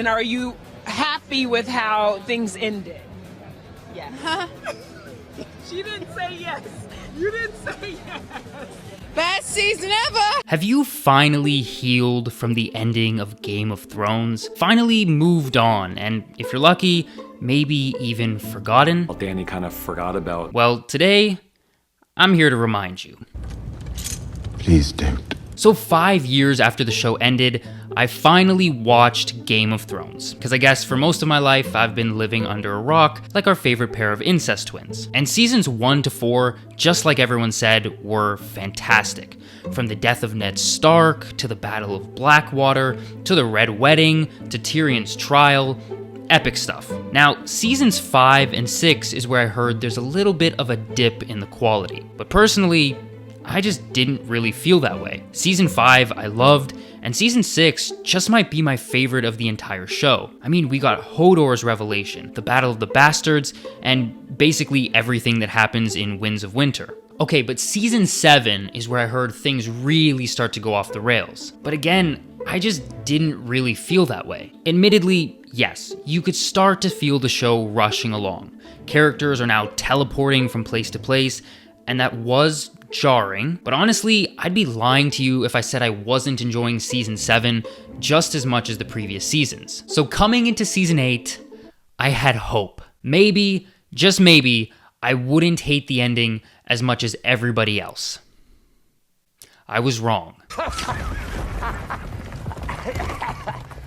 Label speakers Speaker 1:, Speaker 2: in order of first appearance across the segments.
Speaker 1: And are you happy with how things ended?
Speaker 2: Yeah.
Speaker 1: She didn't say yes. You didn't say yes.
Speaker 2: Best season ever!
Speaker 3: Have you finally healed from the ending of Game of Thrones? Finally moved on, and if you're lucky, maybe even forgotten?
Speaker 4: Well, Danny kind of forgot about.
Speaker 3: Well, today, I'm here to remind you.
Speaker 5: Please don't.
Speaker 3: So 5 years after the show ended, I finally watched Game of Thrones. Because I guess for most of my life, I've been living under a rock, like our favorite pair of incest twins. And seasons 1 to 4, just like everyone said, were fantastic. From the death of Ned Stark, to the Battle of Blackwater, to the Red Wedding, to Tyrion's trial. Epic stuff. Now, seasons 5 and 6 is where I heard there's a little bit of a dip in the quality. But personally, I just didn't really feel that way. Season 5 I loved, and season 6 just might be my favorite of the entire show. I mean, we got Hodor's revelation, the Battle of the Bastards, and basically everything that happens in Winds of Winter. Okay, but season 7 is where I heard things really start to go off the rails. But again, I just didn't really feel that way. Admittedly, yes, you could start to feel the show rushing along. Characters are now teleporting from place to place, and that was jarring, but honestly, I'd be lying to you if I said I wasn't enjoying season 7 just as much as the previous seasons. So coming into season 8, I had hope. Maybe, just maybe, I wouldn't hate the ending as much as everybody else. I was wrong.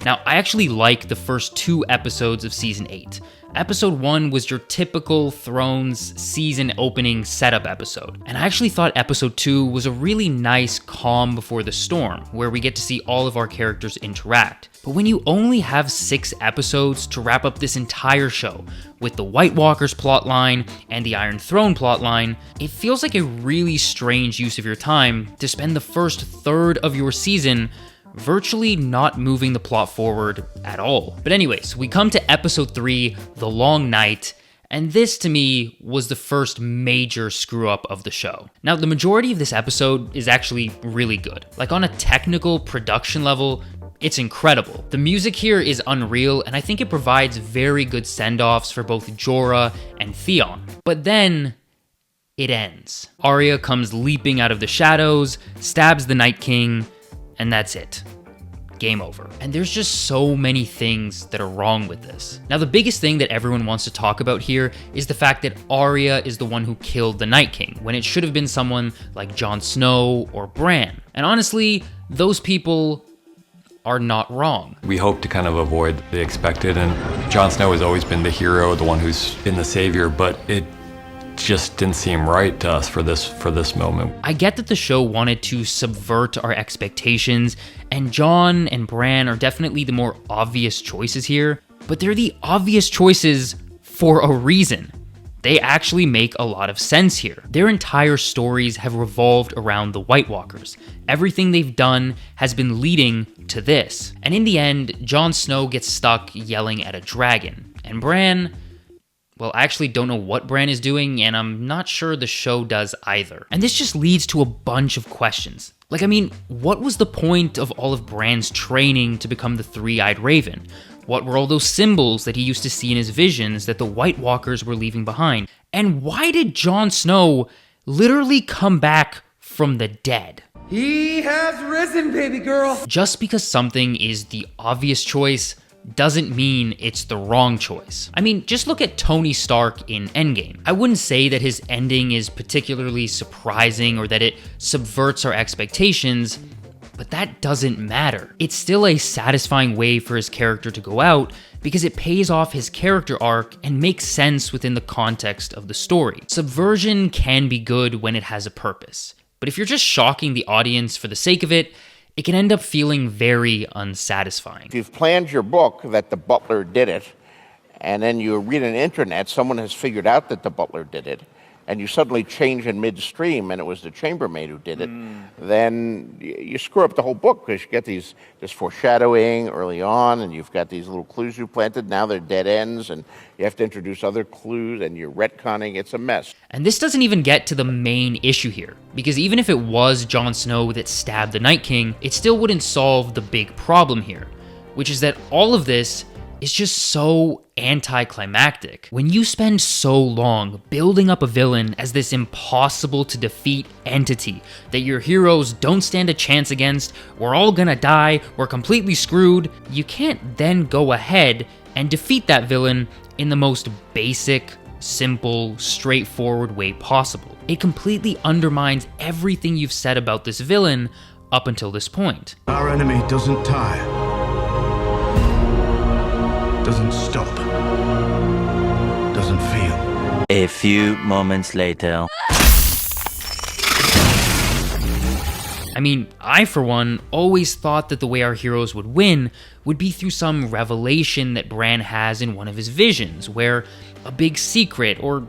Speaker 3: Now, I actually like the first 2 episodes of season 8. Episode 1 was your typical Thrones season opening setup episode. And I actually thought episode 2 was a really nice calm before the storm, where we get to see all of our characters interact. But when you only have 6 episodes to wrap up this entire show, with the White Walkers plotline and the Iron Throne plotline, it feels like a really strange use of your time to spend the first third of your season virtually not moving the plot forward at all. But anyways, we come to episode 3, The Long Night, and this to me was the first major screw up of the show. Now, the majority of this episode is actually really good. Like on a technical production level, it's incredible. The music here is unreal, and I think it provides very good send-offs for both Jorah and Theon. But then it ends. Arya comes leaping out of the shadows, stabs the Night King, and that's it. Game over. And there's just so many things that are wrong with this. Now, the biggest thing that everyone wants to talk about here is the fact that Arya is the one who killed the Night King, when it should have been someone like Jon Snow or Bran. And honestly, those people are not wrong.
Speaker 4: We hope to kind of avoid the expected, and Jon Snow has always been the hero, the one who's been the savior, but it just didn't seem right to us for this moment.
Speaker 3: I get that the show wanted to subvert our expectations, and Jon and Bran are definitely the more obvious choices here, but they're the obvious choices for a reason. They actually make a lot of sense here. Their entire stories have revolved around the White Walkers. Everything they've done has been leading to this. And in the end, Jon Snow gets stuck yelling at a dragon, and Bran, well, I actually don't know what Bran is doing, and I'm not sure the show does either. And this just leads to a bunch of questions. Like, I mean, what was the point of all of Bran's training to become the Three-Eyed Raven? What were all those symbols that he used to see in his visions that the White Walkers were leaving behind? And why did Jon Snow literally come back from the dead?
Speaker 6: He has risen, baby girl!
Speaker 3: Just because something is the obvious choice doesn't mean it's the wrong choice. I mean, just look at Tony Stark in Endgame. I wouldn't say that his ending is particularly surprising or that it subverts our expectations, but that doesn't matter. It's still a satisfying way for his character to go out because it pays off his character arc and makes sense within the context of the story. Subversion can be good when it has a purpose, but if you're just shocking the audience for the sake of it, it can end up feeling very unsatisfying.
Speaker 7: If you've planned your book that the butler did it, and then you read on the internet, someone has figured out that the butler did it, and you suddenly change in midstream and it was the chambermaid who did it, then you screw up the whole book because you get this foreshadowing early on, and you've got these little clues you planted. Now they're dead ends, and you have to introduce other clues, and you're retconning. It's a mess.
Speaker 3: And this doesn't even get to the main issue here, because even if it was Jon Snow that stabbed the Night King, it still wouldn't solve the big problem here, which is that all of this is just so anticlimactic. When you spend so long building up a villain as this impossible to defeat entity that your heroes don't stand a chance against, we're all gonna die, we're completely screwed, you can't then go ahead and defeat that villain in the most basic, simple, straightforward way possible. It completely undermines everything you've said about this villain up until this point.
Speaker 5: Our enemy doesn't tire, doesn't stop, doesn't feel.
Speaker 8: A few moments later.
Speaker 3: I mean, I, for one, always thought that the way our heroes would win would be through some revelation that Bran has in one of his visions, where a big secret or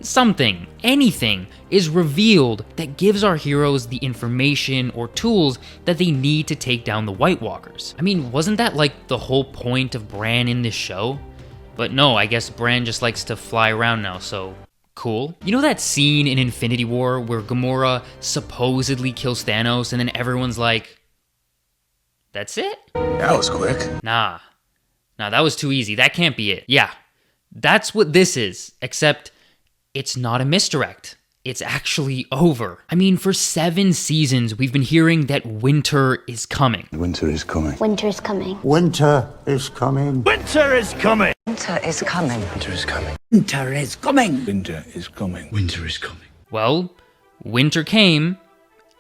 Speaker 3: something, anything, is revealed that gives our heroes the information or tools that they need to take down the White Walkers. I mean, wasn't that like the whole point of Bran in this show? But no, I guess Bran just likes to fly around now, so cool. You know that scene in Infinity War where Gamora supposedly kills Thanos and then everyone's like, that's it?
Speaker 5: That was quick.
Speaker 3: Nah, that was too easy. That can't be it. Yeah, that's what this is, except it's not a misdirect. It's actually over. I mean, for 7 seasons, we've been hearing that winter is coming.
Speaker 5: Winter is coming.
Speaker 9: Winter is coming.
Speaker 5: Winter is coming.
Speaker 8: Winter is coming.
Speaker 9: Winter is coming.
Speaker 5: Winter is coming.
Speaker 8: Winter is coming.
Speaker 5: Winter is coming. Winter is coming.
Speaker 3: Well, winter came,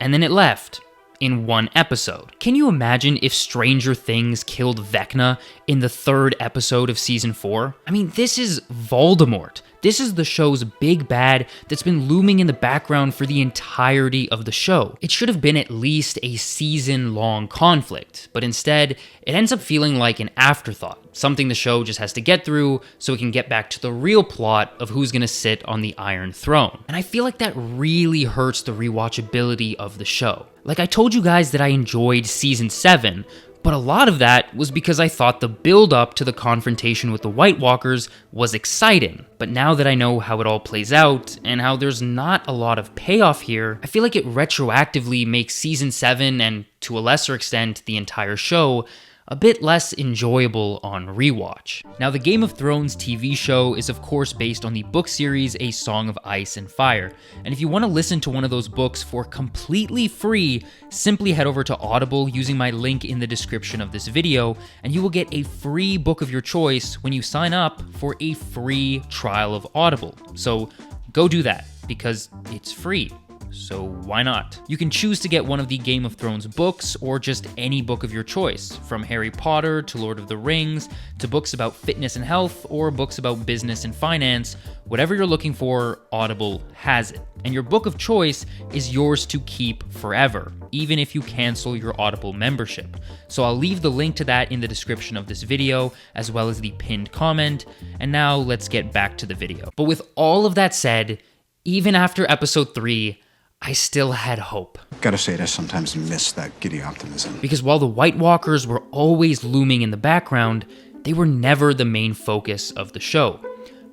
Speaker 3: and then it left in 1 episode. Can you imagine if Stranger Things killed Vecna in the 3rd episode of season 4? I mean, this is Voldemort. This is the show's big bad that's been looming in the background for the entirety of the show. It should have been at least a season-long conflict, but instead, it ends up feeling like an afterthought, something the show just has to get through so it can get back to the real plot of who's gonna sit on the Iron Throne. And I feel like that really hurts the rewatchability of the show. Like, I told you guys that I enjoyed season 7, but a lot of that was because I thought the build-up to the confrontation with the White Walkers was exciting. But now that I know how it all plays out, and how there's not a lot of payoff here, I feel like it retroactively makes season 7, and to a lesser extent the entire show, a bit less enjoyable on rewatch. Now, the Game of Thrones TV show is of course based on the book series A Song of Ice and Fire, and if you want to listen to one of those books for completely free, simply head over to Audible using my link in the description of this video, and you will get a free book of your choice when you sign up for a free trial of Audible. So go do that, because it's free. So why not? You can choose to get one of the Game of Thrones books or just any book of your choice, from Harry Potter to Lord of the Rings to books about fitness and health or books about business and finance. Whatever you're looking for, Audible has it. And your book of choice is yours to keep forever, even if you cancel your Audible membership. So I'll leave the link to that in the description of this video, as well as the pinned comment. And now let's get back to the video. But with all of that said, even after episode 3, I still had hope.
Speaker 5: Gotta say, I sometimes miss that giddy optimism.
Speaker 3: Because while the White Walkers were always looming in the background, they were never the main focus of the show.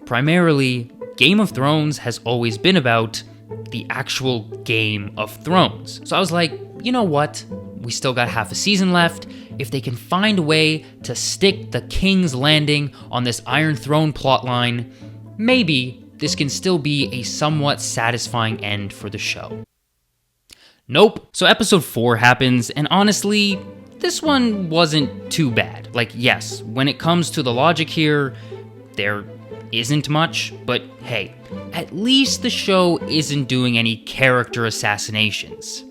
Speaker 3: Primarily, Game of Thrones has always been about the actual Game of Thrones. So I was like, you know what? We still got half a season left. If they can find a way to stick the King's Landing on this Iron Throne plotline, maybe this can still be a somewhat satisfying end for the show. Nope. So episode 4 happens, and honestly, this one wasn't too bad. Like, yes, when it comes to the logic here, there isn't much, but hey, at least the show isn't doing any character assassinations.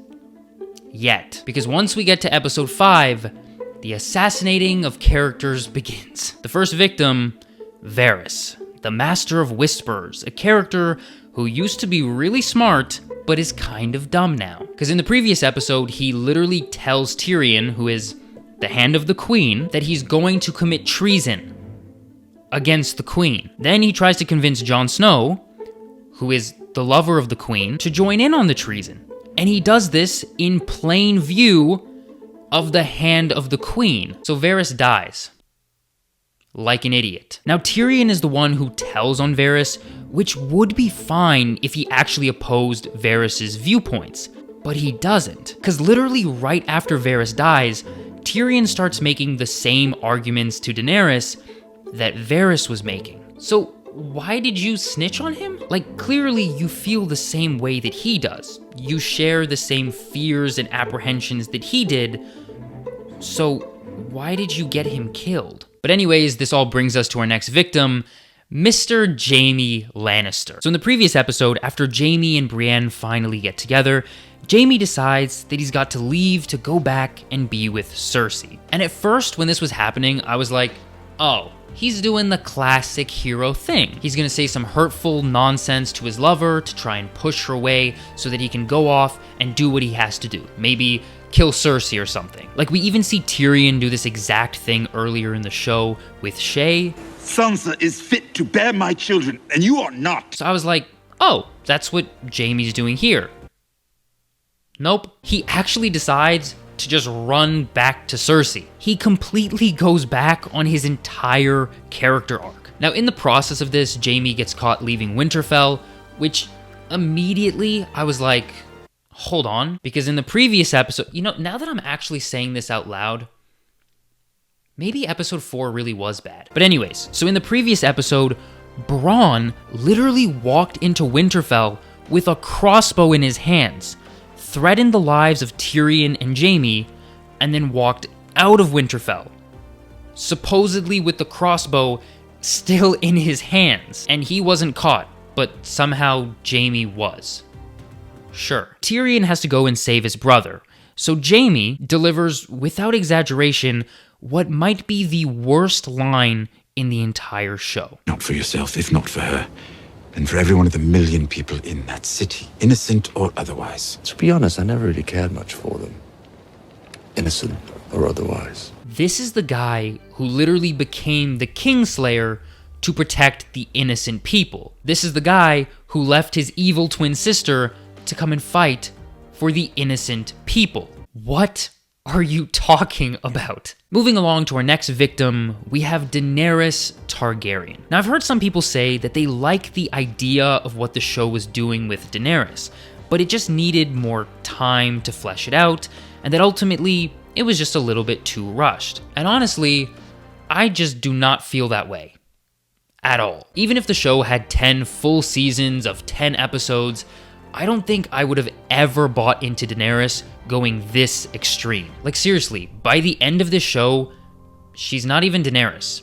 Speaker 3: Yet. Because once we get to episode 5, the assassinating of characters begins. The first victim, Varys, the Master of Whispers, a character who used to be really smart, but is kind of dumb now. Because in the previous episode, he literally tells Tyrion, who is the Hand of the Queen, that he's going to commit treason against the Queen. Then he tries to convince Jon Snow, who is the lover of the Queen, to join in on the treason. And he does this in plain view of the Hand of the Queen. So Varys dies. Like an idiot. Now, Tyrion is the one who tells on Varys, which would be fine if he actually opposed Varys' viewpoints, but he doesn't. Because literally right after Varys dies, Tyrion starts making the same arguments to Daenerys that Varys was making. So why did you snitch on him? Like, clearly you feel the same way that he does. You share the same fears and apprehensions that he did, so why did you get him killed? But anyways, this all brings us to our next victim, Mr. Jaime Lannister. So in the previous episode, after Jaime and Brienne finally get together, Jaime decides that he's got to leave to go back and be with Cersei. And at first, when this was happening, I was like, oh, he's doing the classic hero thing. He's gonna say some hurtful nonsense to his lover to try and push her away so that he can go off and do what he has to do. Maybe kill Cersei or something. Like, we even see Tyrion do this exact thing earlier in the show with Shae.
Speaker 9: Sansa is fit to bear my children, and you are not.
Speaker 3: So I was like, oh, that's what Jaime's doing here. Nope. He actually decides to just run back to Cersei. He completely goes back on his entire character arc. Now, in the process of this, Jaime gets caught leaving Winterfell, which immediately I was like, hold on, because in the previous episode, you know, now that I'm actually saying this out loud, maybe episode 4 really was bad. But anyways, so in the previous episode, Bronn literally walked into Winterfell with a crossbow in his hands, threatened the lives of Tyrion and Jaime, and then walked out of Winterfell, supposedly with the crossbow still in his hands. And he wasn't caught, but somehow Jaime was. Sure. Tyrion has to go and save his brother, so Jaime delivers, without exaggeration, what might be the worst line in the entire show.
Speaker 5: Not for yourself, if not for her. And for every one of the million people in that city, innocent or otherwise.
Speaker 10: To be honest, I never really cared much for them. Innocent or otherwise.
Speaker 3: This is the guy who literally became the Kingslayer to protect the innocent people. This is the guy who left his evil twin sister to come and fight for the innocent people. What are you talking about? Moving along to our next victim, we have Daenerys Targaryen. Now, I've heard some people say that they like the idea of what the show was doing with Daenerys, but it just needed more time to flesh it out, and that ultimately it was just a little bit too rushed. And honestly, I just do not feel that way at all. Even if the show had 10 full seasons of 10 episodes, I don't think I would have ever bought into Daenerys going this extreme. Like, seriously, by the end of this show, she's not even Daenerys.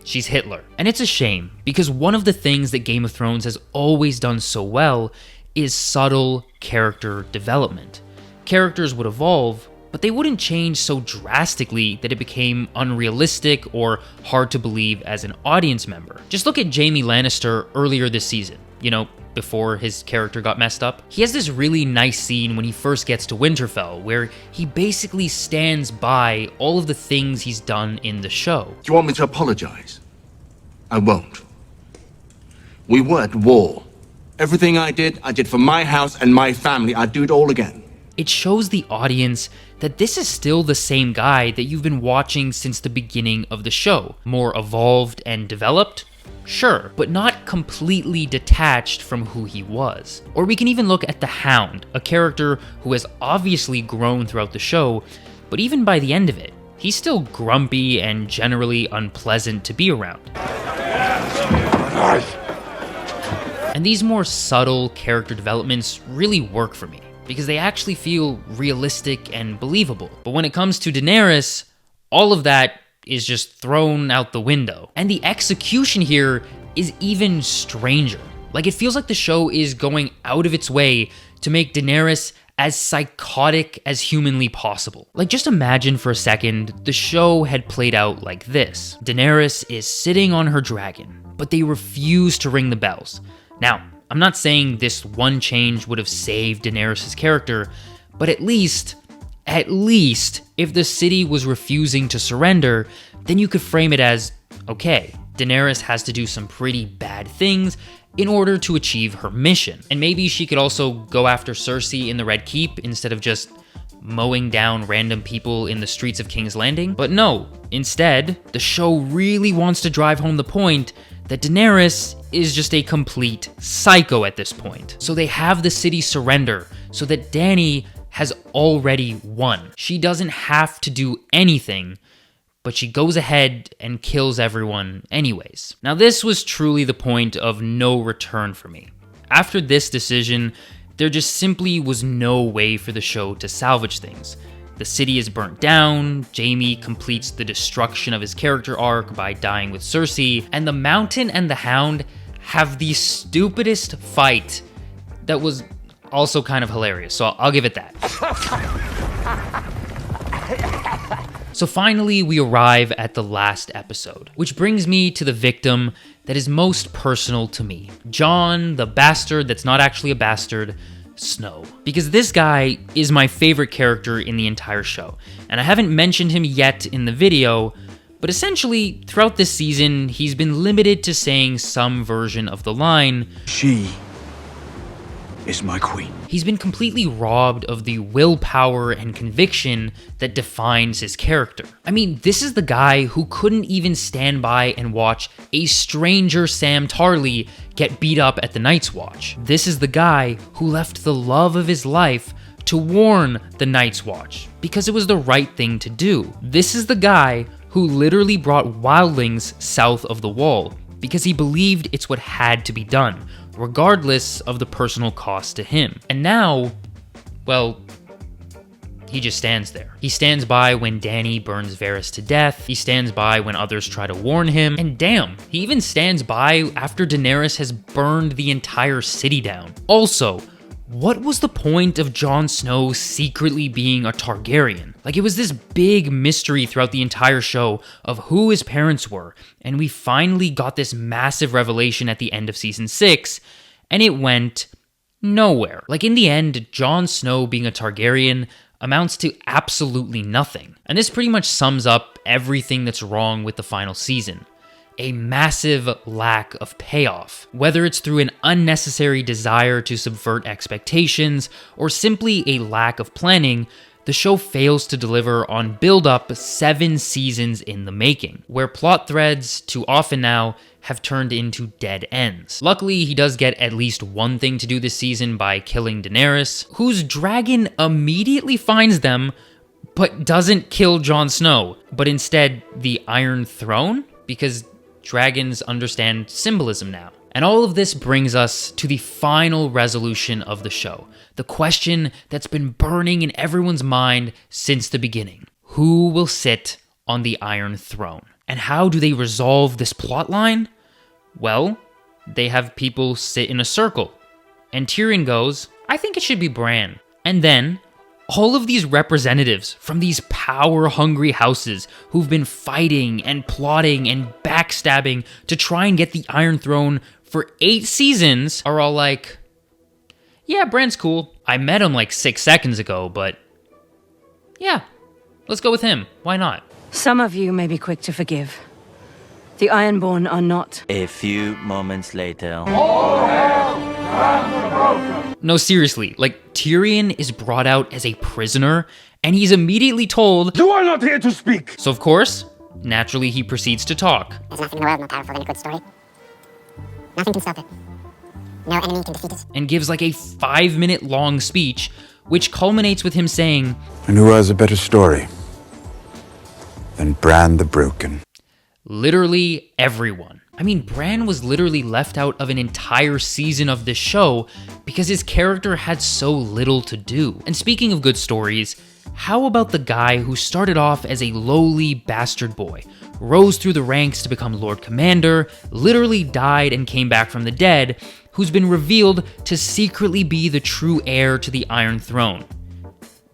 Speaker 3: She's Hitler. And it's a shame, because one of the things that Game of Thrones has always done so well is subtle character development. Characters would evolve, but they wouldn't change so drastically that it became unrealistic or hard to believe as an audience member. Just look at Jaime Lannister earlier this season. You know, before his character got messed up. He has this really nice scene when he first gets to Winterfell, where he basically stands by all of the things he's done in the show.
Speaker 10: Do you want me to apologize? I won't. We were at war. Everything I did for my house and my family. I'd do it all again.
Speaker 3: It shows the audience that this is still the same guy that you've been watching since the beginning of the show. More evolved and developed? Sure, but not completely detached from who he was. Or we can even look at the Hound, a character who has obviously grown throughout the show, but even by the end of it, he's still grumpy and generally unpleasant to be around. And these more subtle character developments really work for me, because they actually feel realistic and believable. But when it comes to Daenerys, all of that is just thrown out the window. And the execution here is even stranger. Like, it feels like the show is going out of its way to make Daenerys as psychotic as humanly possible. Like, just imagine for a second the show had played out like this. Daenerys is sitting on her dragon, but they refuse to ring the bells. Now, I'm not saying this one change would have saved Daenerys' character, but at least, if the city was refusing to surrender, then you could frame it as, okay, Daenerys has to do some pretty bad things in order to achieve her mission. And maybe she could also go after Cersei in the Red Keep instead of just mowing down random people in the streets of King's Landing. But no, instead, the show really wants to drive home the point that Daenerys is just a complete psycho at this point. So they have the city surrender so that Dany has already won. She doesn't have to do anything, but she goes ahead and kills everyone anyways. Now, this was truly the point of no return for me. After this decision, there just simply was no way for the show to salvage things. The city is burnt down, Jaime completes the destruction of his character arc by dying with Cersei, and the Mountain and the Hound have the stupidest fight that was also kind of hilarious, so I'll give it that. So finally, we arrive at the last episode, which brings me to the victim that is most personal to me. Jon, the bastard that's not actually a bastard, Snow. Because this guy is my favorite character in the entire show, and I haven't mentioned him yet in the video, but essentially, throughout this season, he's been limited to saying some version of the line,
Speaker 5: She is my queen.
Speaker 3: He's been completely robbed of the willpower and conviction that defines his character. I mean, this is the guy who couldn't even stand by and watch a stranger Sam Tarly get beat up at the Night's Watch. This is the guy who left the love of his life to warn the Night's Watch because it was the right thing to do. This is the guy who literally brought wildlings south of the Wall because he believed it's what had to be done, regardless of the personal cost to him. And now, well, he just stands there. He stands by when Dany burns Varys to death, he stands by when others try to warn him, and damn, he even stands by after Daenerys has burned the entire city down. Also, what was the point of Jon Snow secretly being a Targaryen? Like, it was this big mystery throughout the entire show of who his parents were, and we finally got this massive revelation at the end of season 6, and it went nowhere. Like, in the end, Jon Snow being a Targaryen amounts to absolutely nothing. And this pretty much sums up everything that's wrong with the final season. A massive lack of payoff. Whether it's through an unnecessary desire to subvert expectations or simply a lack of planning, the show fails to deliver on build-up 7 seasons in the making, where plot threads, too often now, have turned into dead ends. Luckily, he does get at least one thing to do this season by killing Daenerys, whose dragon immediately finds them, but doesn't kill Jon Snow, but instead the Iron Throne? Because dragons understand symbolism now. And all of this brings us to the final resolution of the show. The question that's been burning in everyone's mind since the beginning. Who will sit on the Iron Throne? And how do they resolve this plotline? Well, they have people sit in a circle. And Tyrion goes, I think it should be Bran. And then all of these representatives from these power-hungry houses who've been fighting and plotting and backstabbing to try and get the Iron Throne for 8 seasons are all like, yeah, Bran's cool. I met him like 6 seconds ago, but yeah, let's go with him. Why not?
Speaker 11: Some of you may be quick to forgive. The Ironborn are not.
Speaker 8: A few moments later.
Speaker 3: No, seriously, like, Tyrion is brought out as a prisoner, and he's immediately told,
Speaker 6: You are not here to speak!
Speaker 3: So of course, naturally he proceeds to talk.
Speaker 12: There's nothing in the world more powerful than a good story. Nothing can stop it. No enemy can defeat it.
Speaker 3: And gives like a 5-minute long speech, which culminates with him saying,
Speaker 5: And who has a better story than Bran the Broken?
Speaker 3: Literally everyone. I mean, Bran was literally left out of an entire season of this show because his character had so little to do. And speaking of good stories, how about the guy who started off as a lowly bastard boy, rose through the ranks to become Lord Commander, literally died and came back from the dead, who's been revealed to secretly be the true heir to the Iron Throne?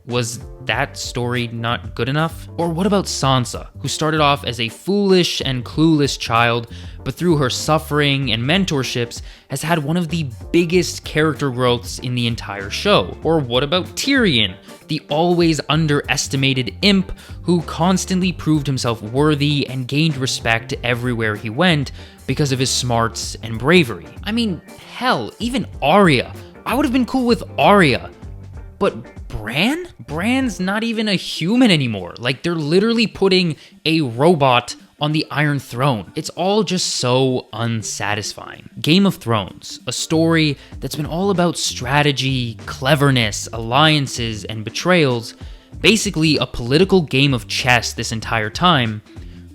Speaker 3: Was that story not good enough? Or what about Sansa, who started off as a foolish and clueless child, but through her suffering and mentorships has had one of the biggest character growths in the entire show? Or what about Tyrion, the always underestimated imp who constantly proved himself worthy and gained respect everywhere he went because of his smarts and bravery? I mean, hell, even Arya. I would have been cool with Arya. But Bran? Bran's not even a human anymore. Like, they're literally putting a robot on the Iron Throne. It's all just so unsatisfying. Game of Thrones, a story that's been all about strategy, cleverness, alliances, and betrayals, basically a political game of chess this entire time,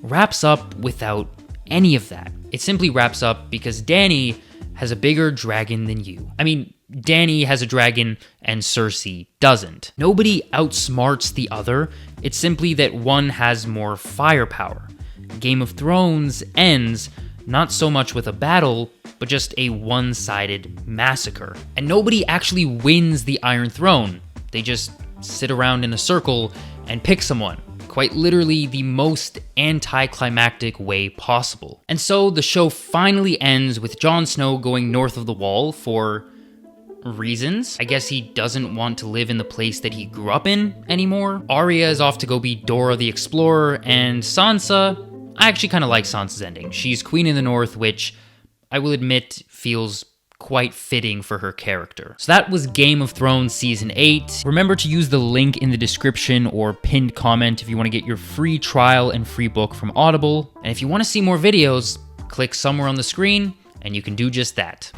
Speaker 3: wraps up without any of that. It simply wraps up because Dany has a bigger dragon than you. I mean, Dany has a dragon and Cersei doesn't. Nobody outsmarts the other, it's simply that one has more firepower. Game of Thrones ends not so much with a battle, but just a one-sided massacre. And nobody actually wins the Iron Throne. They just sit around in a circle and pick someone. Quite literally the most anticlimactic way possible. And so the show finally ends with Jon Snow going north of the Wall for reasons. I guess he doesn't want to live in the place that he grew up in anymore. Arya is off to go be Dora the Explorer, and Sansa, I actually kind of like Sansa's ending. She's Queen in the North, which I will admit feels quite fitting for her character. So that was Game of Thrones Season 8. Remember to use the link in the description or pinned comment if you want to get your free trial and free book from Audible. And if you want to see more videos, click somewhere on the screen and you can do just that.